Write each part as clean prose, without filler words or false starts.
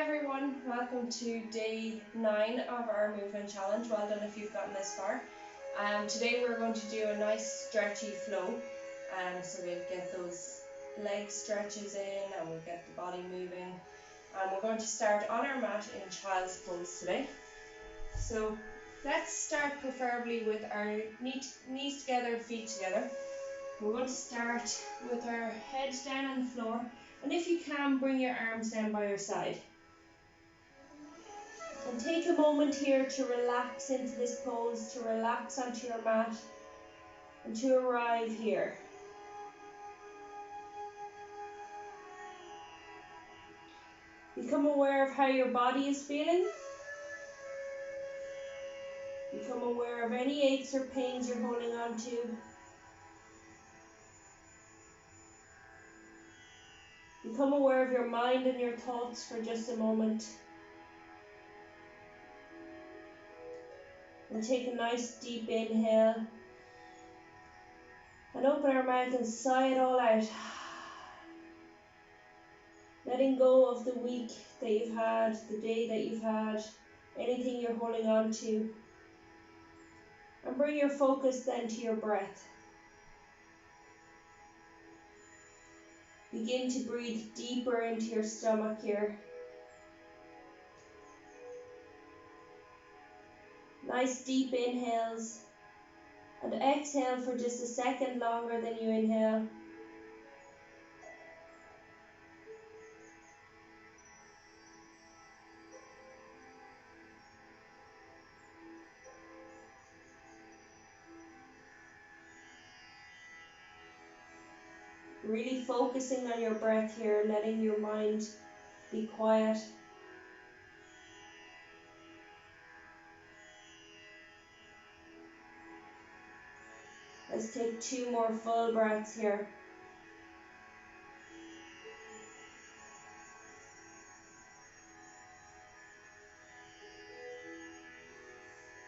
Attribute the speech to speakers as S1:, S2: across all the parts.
S1: everyone, welcome to day 9 of our movement challenge. Well done if you've gotten this far. Today we're going to do a nice stretchy flow, so we'll get those leg stretches in and we'll get the body moving. We're going to start on our mat in child's pose today. So let's start preferably with our knees together, feet together. We're going to start with our head down on the floor, and if you can, bring your arms down by your side. And take a moment here to relax into this pose, to relax onto your mat, and to arrive here. Become aware of how your body is feeling. Become aware of any aches or pains you're holding on to. Become aware of your mind and your thoughts for just a moment. And take a nice deep inhale. And open our mouth and sigh it all out. Letting go of the week that you've had, the day that you've had, anything you're holding on to. And bring your focus then to your breath. Begin to breathe deeper into your stomach here. Nice deep inhales. And exhale for just a second longer than you inhale. Really focusing on your breath here, letting your mind be quiet. Let's take 2 more full breaths here.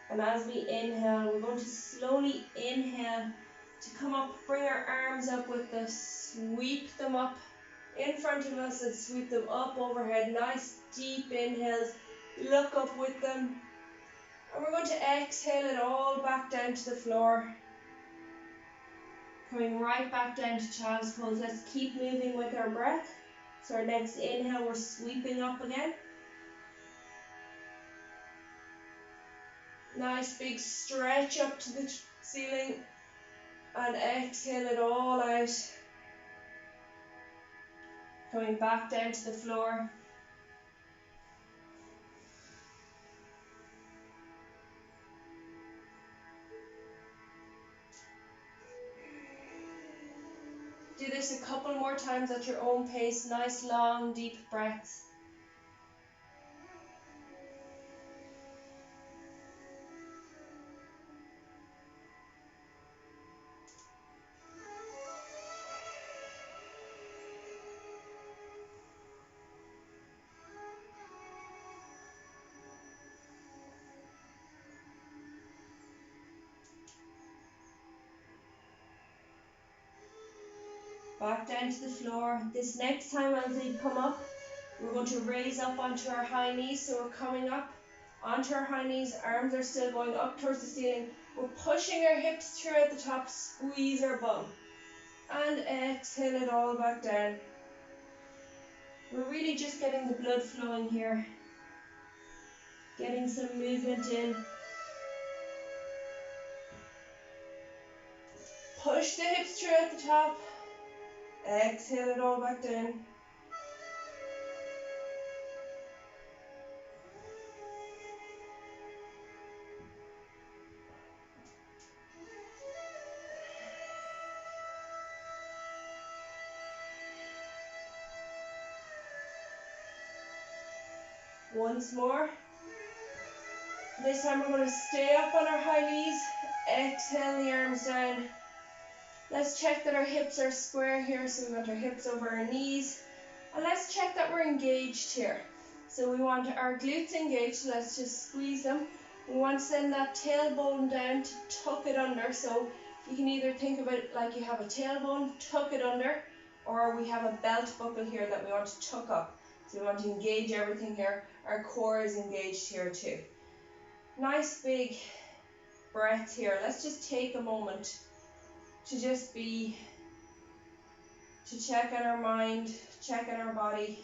S1: And as we inhale, we're going to slowly inhale to come up, bring our arms up with us, sweep them up in front of us and sweep them up overhead. Nice deep inhales, look up with them. And we're going to exhale it all back down to the floor. Coming right back down to child's pose. Let's keep moving with our breath. So our next inhale, we're sweeping up again. Nice big stretch up to the ceiling. And exhale it all out. Coming back down to the floor. Do this a couple more times at your own pace. Nice long deep breaths. Back down to the floor. This next time as we come up, we're going to raise up onto our high knees. So we're coming up onto our high knees, arms are still going up towards the ceiling. We're pushing our hips through at the top, squeeze our bum. And exhale it all back down. We're really just getting the blood flowing here. Getting some movement in. Push the hips through at the top. Exhale it all back down. Once more. This time we're going to stay up on our high knees. Exhale the arms down. Let's check that our hips are square here. So we want our hips over our knees. And let's check that we're engaged here. So we want our glutes engaged. So let's just squeeze them. We want to send that tailbone down to tuck it under. So you can either think of it like you have a tailbone, tuck it under, or we have a belt buckle here that we want to tuck up. So we want to engage everything here. Our core is engaged here too. Nice big breath here. Let's just take a moment to just be, to check on our mind, check on our body.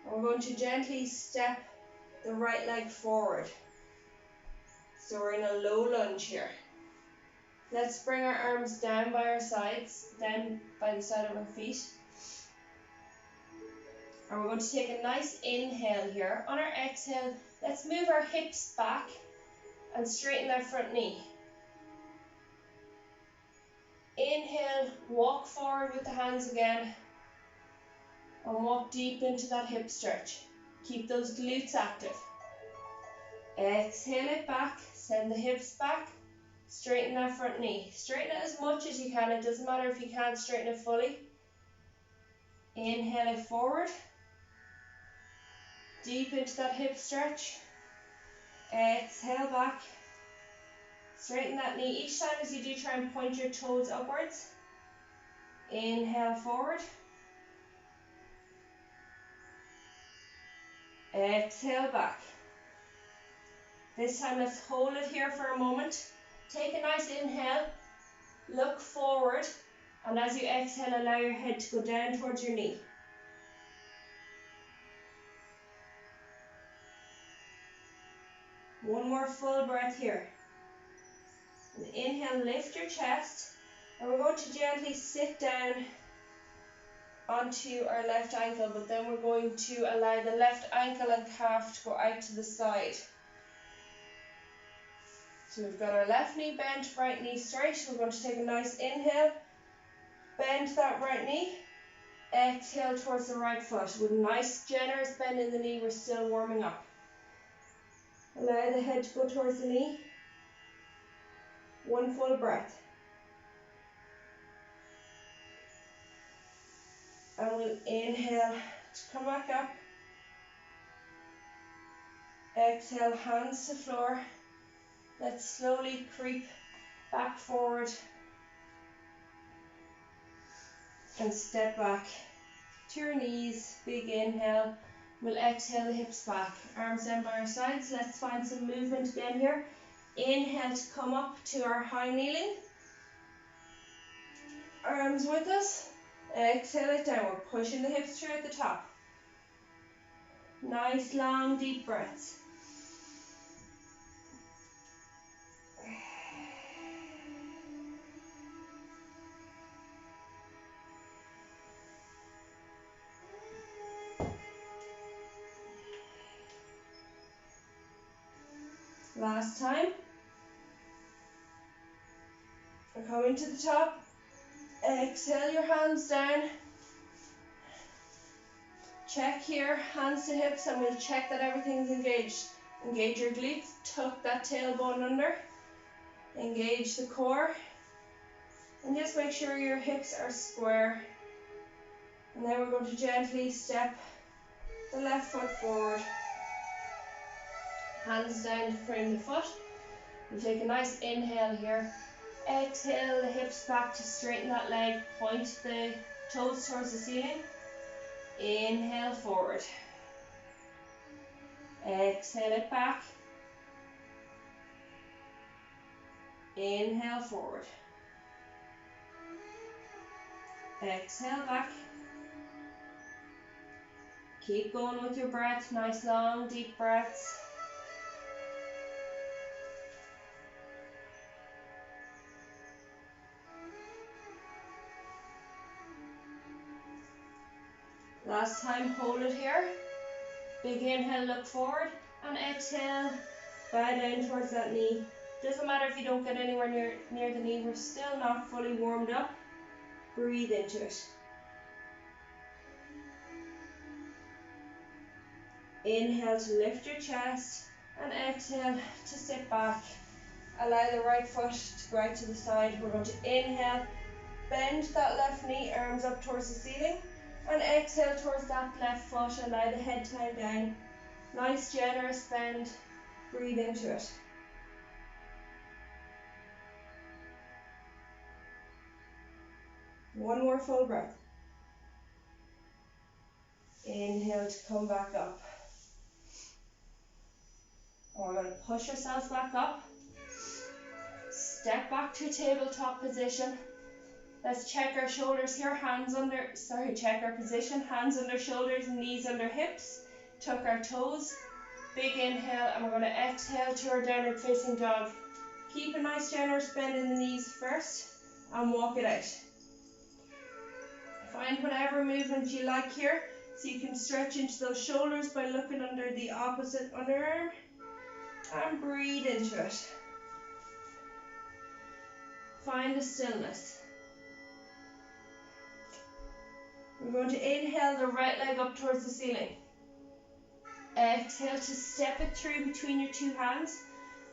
S1: And we're going to gently step the right leg forward. So we're in a low lunge here. Let's bring our arms down by our sides, down by the side of our feet. And we're going to take a nice inhale here. On our exhale, let's move our hips back and straighten that front knee. Inhale, walk forward with the hands again. And walk deep into that hip stretch. Keep those glutes active. Exhale it back, send the hips back, straighten that front knee. Straighten it as much as you can, it doesn't matter if you can't straighten it fully. Inhale it forward, deep into that hip stretch. Exhale back, straighten that knee. Each time as you do, try and point your toes upwards. Inhale forward. Exhale back. This time let's hold it here for a moment. Take a nice inhale, look forward, and as you exhale, allow your head to go down towards your knee. One more full breath here. And inhale, lift your chest, and we're going to gently sit down onto our left ankle, but then we're going to allow the left ankle and calf to go out to the side. So we've got our left knee bent, right knee straight. We're going to take a nice inhale, bend that right knee, exhale towards the right foot. With a nice generous bend in the knee, we're still warming up. Allow the head to go towards the knee. One full breath. And we'll inhale to come back up. Exhale, hands to floor. Let's slowly creep back forward and step back to your knees. Big inhale. We'll exhale the hips back. Arms down by our sides. Let's find some movement again here. Inhale to come up to our high kneeling. Arms with us. Exhale it down. We're pushing the hips through at the top. Nice long deep breaths. Last time. We're coming to the top. Exhale your hands down. Check here, hands to hips, and we'll check that everything's engaged. Engage your glutes, tuck that tailbone under. Engage the core. And just make sure your hips are square. And then we're going to gently step the left foot forward. Hands down to frame the foot. We'll take a nice inhale here. Exhale the hips back to straighten that leg. Point the toes towards the ceiling. Inhale forward. Exhale it back. Inhale forward. Exhale back. Keep going with your breath. Nice long deep breaths. Last time, hold it here. Big inhale, look forward, and exhale, bow down towards that knee. Doesn't matter if you don't get anywhere near the knee, we're still not fully warmed up. Breathe into it. Inhale to lift your chest, and exhale to sit back. Allow the right foot to go out to the side. We're going to inhale, bend that left knee, arms up towards the ceiling. And exhale towards that left foot, allow the head to hang down. Nice generous bend, breathe into it. One more full breath. Inhale to come back up. And we're going to push ourselves back up. Step back to tabletop position. Let's check our shoulders here, check our position, hands under shoulders, knees under hips, tuck our toes, big inhale, and we're going to exhale to our downward facing dog. Keep a nice generous bend in the knees first, and walk it out. Find whatever movement you like here, so you can stretch into those shoulders by looking under the opposite underarm, and breathe into it. Find the stillness. We're going to inhale the right leg up towards the ceiling. Exhale to step it through between your two hands.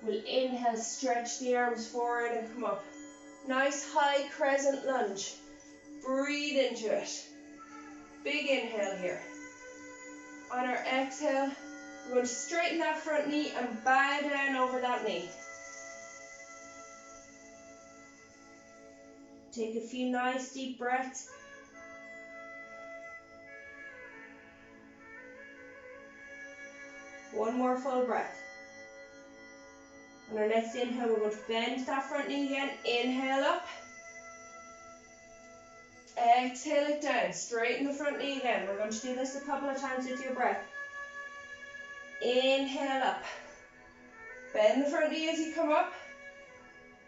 S1: We'll inhale, stretch the arms forward and come up. Nice high crescent lunge. Breathe into it. Big inhale here. On our exhale, we're going to straighten that front knee and bow down over that knee. Take a few nice deep breaths. One more full breath. On our next inhale, we're going to bend that front knee again. Inhale up. Exhale it down. Straighten the front knee again. We're going to do this a couple of times with your breath. Inhale up. Bend the front knee as you come up.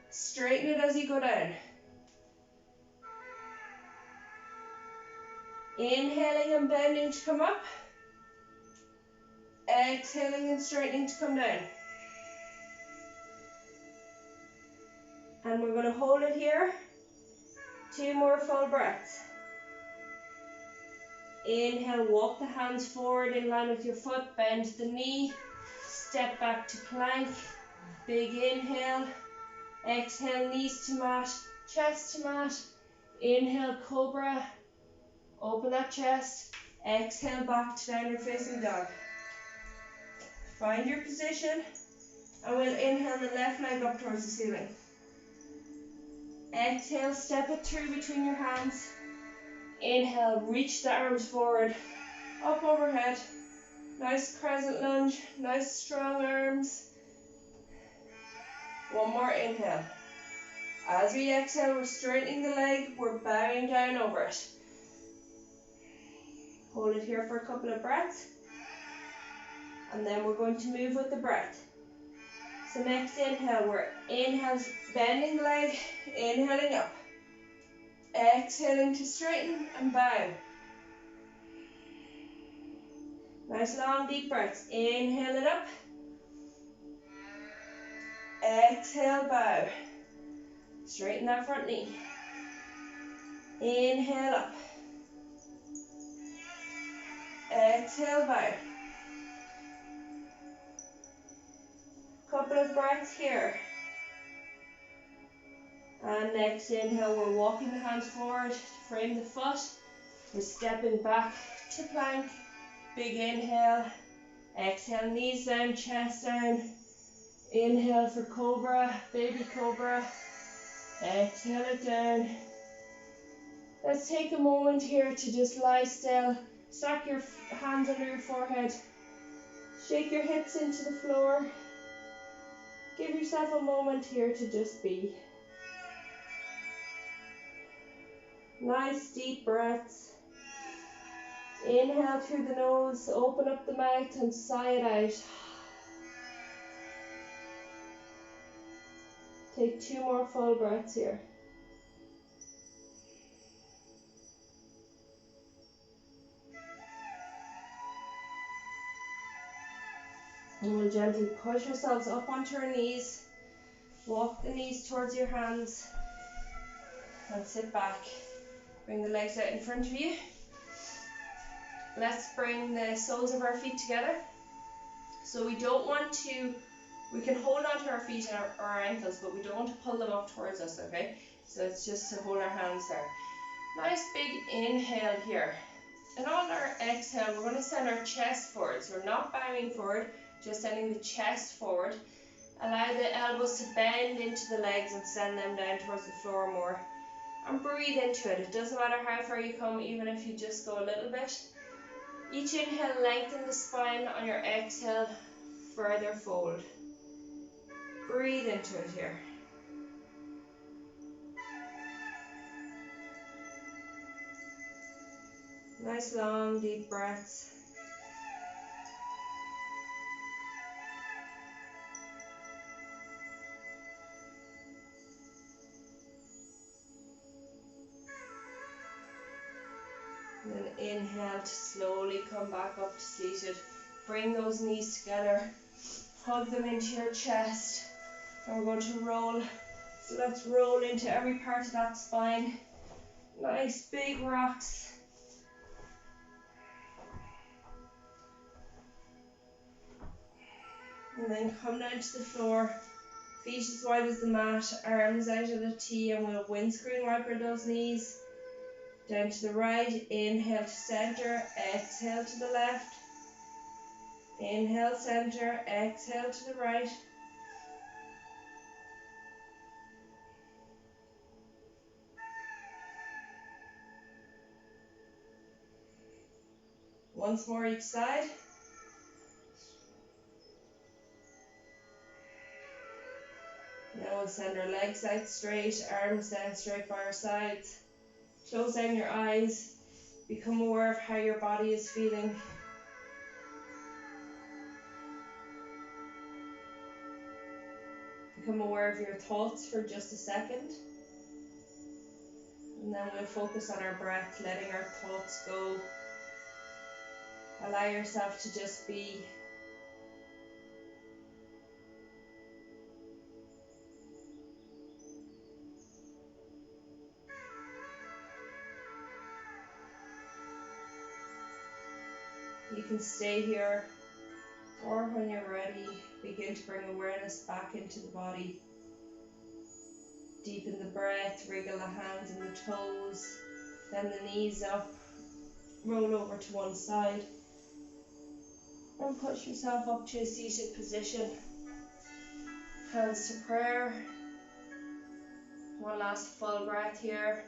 S1: Straighten it as you go down. Inhaling and bending to come up. Exhaling and straightening to come down. And we're going to hold it here. 2 more full breaths. Inhale, walk the hands forward in line with your foot, bend the knee, step back to plank, big inhale, exhale, knees to mat, chest to mat, inhale, cobra, open that chest, exhale, back to downward facing dog. Find your position, and we'll inhale the left leg up towards the ceiling. Exhale, step it through between your hands. Inhale, reach the arms forward, up overhead. Nice crescent lunge, nice strong arms. One more inhale. As we exhale, we're straightening the leg, we're bowing down over it. Hold it here for a couple of breaths. And then we're going to move with the breath. So next inhale, we're bending the leg, inhaling up. Exhaling to straighten and bow. Nice long deep breaths. Inhale it up. Exhale, bow. Straighten that front knee. Inhale up. Exhale, bow. Couple of breaths here. And next inhale, we're walking the hands forward to frame the foot. We're stepping back to plank. Big inhale. Exhale, knees down, chest down. Inhale for cobra, baby cobra. Exhale it down. Let's take a moment here to just lie still. Stack your hands under your forehead. Shake your hips into the floor. Give yourself a moment here to just be. Nice deep breaths. Inhale through the nose, open up the mouth and sigh it out. Take 2 more full breaths here. And we'll gently push ourselves up onto our knees. Walk the knees towards your hands. And sit back. Bring the legs out in front of you. Let's bring the soles of our feet together. So we can hold onto our feet and our ankles, but we don't want to pull them up towards us, okay? So it's just to hold our hands there. Nice big inhale here. And on our exhale, we're going to send our chest forward. So we're not bowing forward, just sending the chest forward. Allow the elbows to bend into the legs and send them down towards the floor more. and breathe into it. It doesn't matter how far you come, even if you just go a little bit. Each inhale, lengthen the spine. On your exhale, further fold. Breathe into it here. Nice long deep breaths. And then inhale to slowly come back up to seated. Bring those knees together. Hug them into your chest. And we're going to roll. So let's roll into every part of that spine. Nice big rocks. And then come down to the floor. Feet as wide as the mat. Arms out of the T. And we'll windscreen wiper those knees. Down to the right. Inhale to center. Exhale to the left. Inhale center. Exhale to the right. Once more each side. Now we'll send our legs out straight, arms down straight by our sides. Close down your eyes. Become aware of how your body is feeling. Become aware of your thoughts for just a second. And then we'll focus on our breath, letting our thoughts go. Allow yourself to just be. You can stay here, or when you're ready, begin to bring awareness back into the body. Deepen the breath, wriggle the hands and the toes, then the knees up, roll over to one side, and push yourself up to a seated position. Hands to prayer. One last full breath here.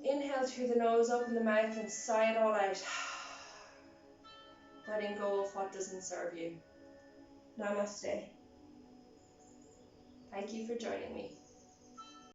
S1: Inhale through the nose, open the mouth and sigh it all out. Letting go of what doesn't serve you. Namaste. Thank you for joining me.